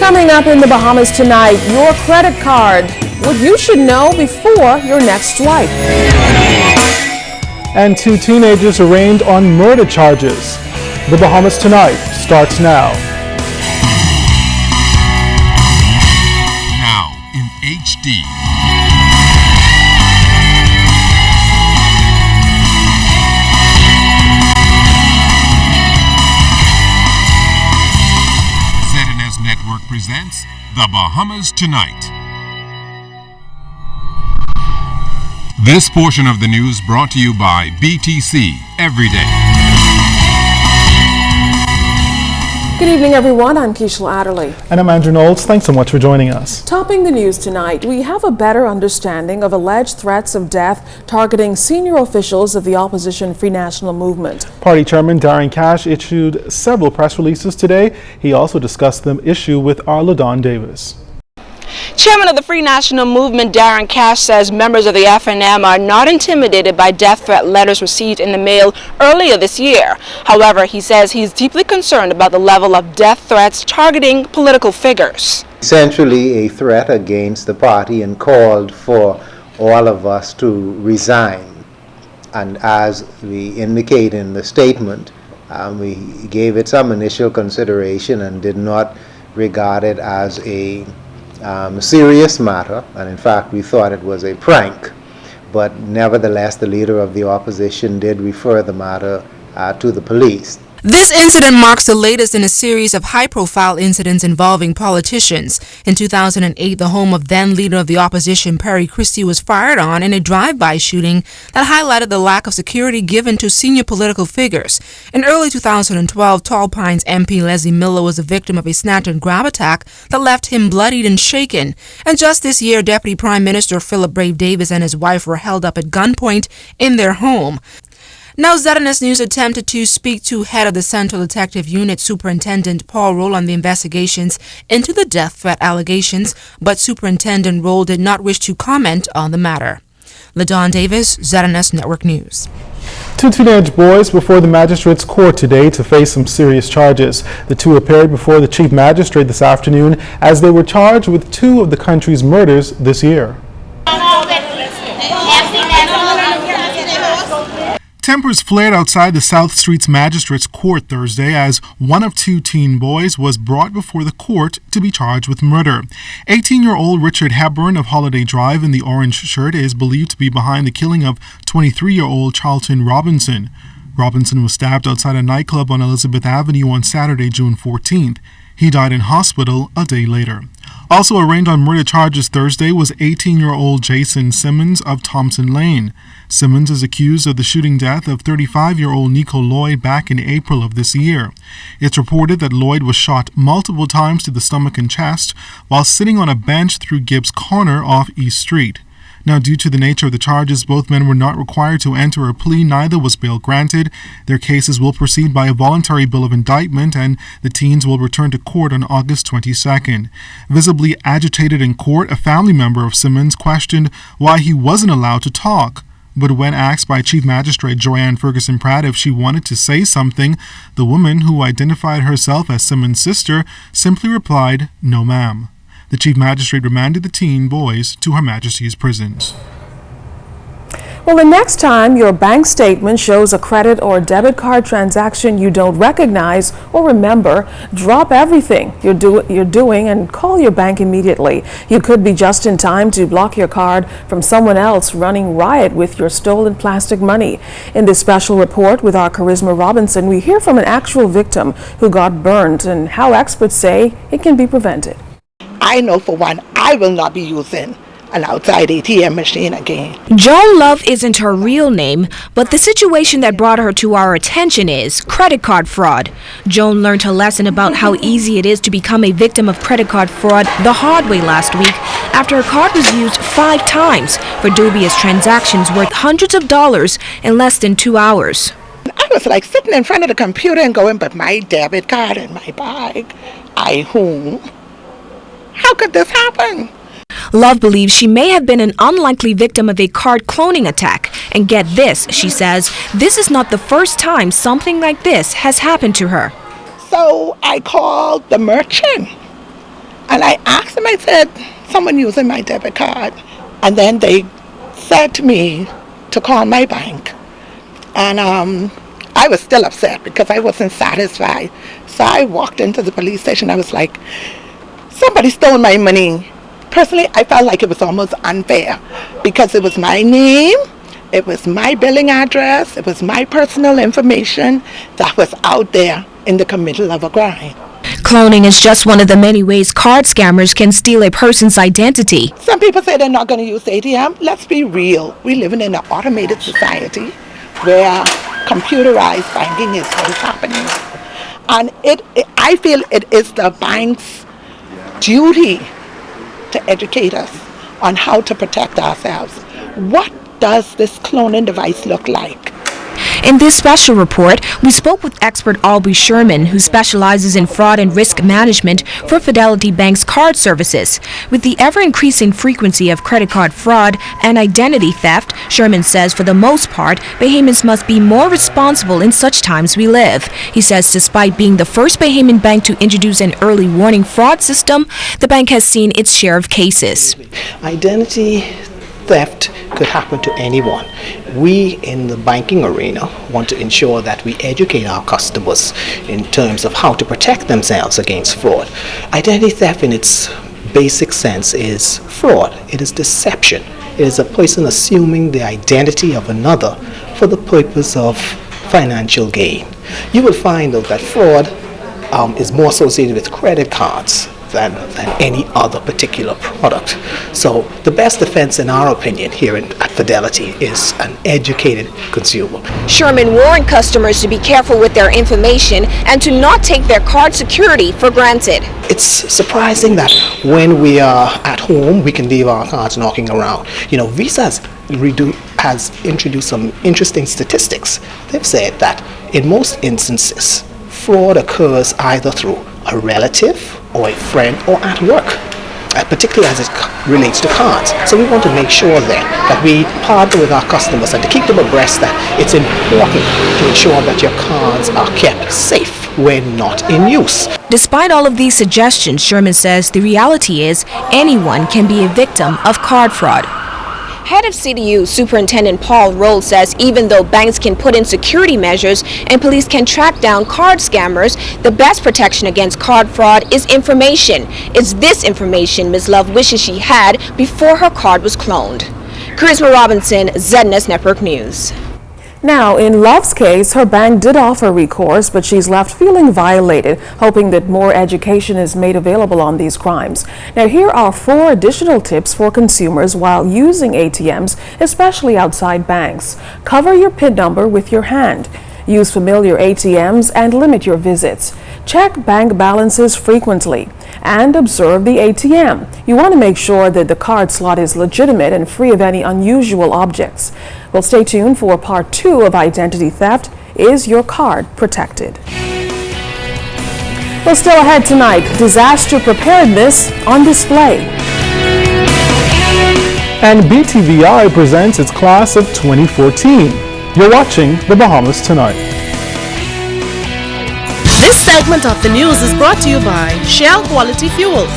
Coming up in the Bahamas tonight, your credit card. What you should know before your next swipe. And 2 teenagers arraigned on murder charges. The Bahamas tonight starts now. Now in HD. Network presents The Bahamas Tonight. This portion of the news brought to you by BTC Every Day. Good evening, everyone. I'm Keishla Adderley. And I'm Andrew Knowles. Thanks so much for joining us. Topping the news tonight, we have a better understanding of alleged threats of death targeting senior officials of the opposition Free National Movement. Party Chairman Darren Cash issued several press releases today. He also discussed the issue with our LaDon Davis. Chairman of the Free National Movement, Darren Cash, says members of the FNM are not intimidated by death threat letters received in the mail earlier this year. However, he says he's deeply concerned about the level of death threats targeting political figures. Essentially a threat against the party and called for all of us to resign. And as we indicate in the statement, we gave it some initial consideration and did not regard it as a serious matter, and in fact we thought it was a prank, but nevertheless the leader of the opposition did refer the matter to the police. This incident marks the latest in a series of high-profile incidents involving politicians. In 2008, the home of then-leader of the opposition, Perry Christie, was fired on in a drive-by shooting that highlighted the lack of security given to senior political figures. In early 2012, Tall Pines MP Leslie Miller was the victim of a snatch-and-grab attack that left him bloodied and shaken. And just this year, Deputy Prime Minister Philip Brave Davis and his wife were held up at gunpoint in their home. Now, ZNS News attempted to speak to head of the Central Detective Unit, Superintendent Paul Roll, on the investigations into the death threat allegations, but Superintendent Roll did not wish to comment on the matter. LaDon Davis, ZNS Network News. 2 teenage boys before the magistrate's court today to face some serious charges. The 2 appeared before the chief magistrate this afternoon as they were charged with 2 of the country's murders this year. Tempers flared outside the South Street's Magistrate's Court Thursday as one of 2 teen boys was brought before the court to be charged with murder. 18-year-old Richard Hepburn of Holiday Drive in the orange shirt is believed to be behind the killing of 23-year-old Charlton Robinson. Robinson was stabbed outside a nightclub on Elizabeth Avenue on Saturday, June 14th. He died in hospital a day later. Also arraigned on murder charges Thursday was 18-year-old Jason Simmons of Thompson Lane. Simmons is accused of the shooting death of 35-year-old Nico Lloyd back in April of this year. It's reported that Lloyd was shot multiple times to the stomach and chest while sitting on a bench through Gibbs Corner off East Street. Now, due to the nature of the charges, both men were not required to enter a plea, neither was bail granted. Their cases will proceed by a voluntary bill of indictment, and the teens will return to court on August 22nd. Visibly agitated in court, a family member of Simmons questioned why he wasn't allowed to talk. But when asked by Chief Magistrate Joanne Ferguson Pratt if she wanted to say something, the woman, who identified herself as Simmons' sister, simply replied, "No, ma'am." The Chief Magistrate remanded the teen boys to Her Majesty's prisons. Well, the next time your bank statement shows a credit or debit card transaction you don't recognize or remember, drop everything you're doing and call your bank immediately. You could be just in time to block your card from someone else running riot with your stolen plastic money. In this special report with our Charisma Robinson, we hear from an actual victim who got burned and how experts say it can be prevented. I know for one, I will not be using an outside ATM machine again. Joan Love isn't her real name, but the situation that brought her to our attention is credit card fraud. Joan learned her lesson about how easy it is to become a victim of credit card fraud the hard way last week after her card was used 5 times for dubious transactions worth hundreds of dollars in less than 2 hours. I was like sitting in front of the computer and going, but my debit card in my bag, whom? How could this happen? Love believes she may have been an unlikely victim of a card cloning attack. And get this, she says, this is not the first time something like this has happened to her. So I called the merchant And I asked them, I said, someone using my debit card. And then they said to me to call my bank. And I was still upset because I wasn't satisfied. So I walked into the police station. I was like, somebody stole my money. Personally, I felt like it was almost unfair because it was my name, it was my billing address, it was my personal information that was out there in the middle of a crime. Cloning is just one of the many ways card scammers can steal a person's identity. Some people say they're not going to use ATM. Let's be real. We're living in an automated society where computerized banking is what is happening. And I feel it is the bank's duty to educate us on how to protect ourselves. What does this cloning device look like? In this special report, we spoke with expert Aubrey Sherman, who specializes in fraud and risk management for Fidelity Bank's card services. With the ever-increasing frequency of credit card fraud and identity theft, Sherman says for the most part, Bahamians must be more responsible in such times we live. He says despite being the first Bahamian bank to introduce an early warning fraud system, the bank has seen its share of cases. Identity theft could happen to anyone. We in the banking arena want to ensure that we educate our customers in terms of how to protect themselves against fraud. Identity theft in its basic sense is fraud. It is deception. It is a person assuming the identity of another for the purpose of financial gain. You will find though that fraud is more associated with credit cards than any other particular product. So the best defense, in our opinion, here at Fidelity is an educated consumer. Sherman warned customers to be careful with their information and to not take their card security for granted. It's surprising that when we are at home, we can leave our cards knocking around. You know, Visa has introduced some interesting statistics. They've said that in most instances, fraud occurs either through a relative or a friend or at work, particularly as it relates to cards. So we want to make sure then that we partner with our customers and to keep them abreast that it's important to ensure that your cards are kept safe when not in use. Despite all of these suggestions, Sherman says the reality is anyone can be a victim of card fraud. Head of CDU, Superintendent Paul Roll, says even though banks can put in security measures and police can track down card scammers, the best protection against card fraud is information. It's this information Ms. Love wishes she had before her card was cloned. Charisma Robinson, ZNS Network News. Now, in Love's case, her bank did offer recourse, but she's left feeling violated, hoping that more education is made available on these crimes. Now, here are 4 additional tips for consumers while using ATMs, especially outside banks. Cover your PIN number with your hand. Use familiar ATMs and limit your visits. Check bank balances frequently and observe the ATM. You want to make sure that the card slot is legitimate and free of any unusual objects. Well, stay tuned for part 2 of Identity Theft. Is your card protected? Well, still ahead tonight, disaster preparedness on display. And BTVI presents its class of 2014. You're watching The Bahamas Tonight. This segment of the news is brought to you by Shell Quality Fuels.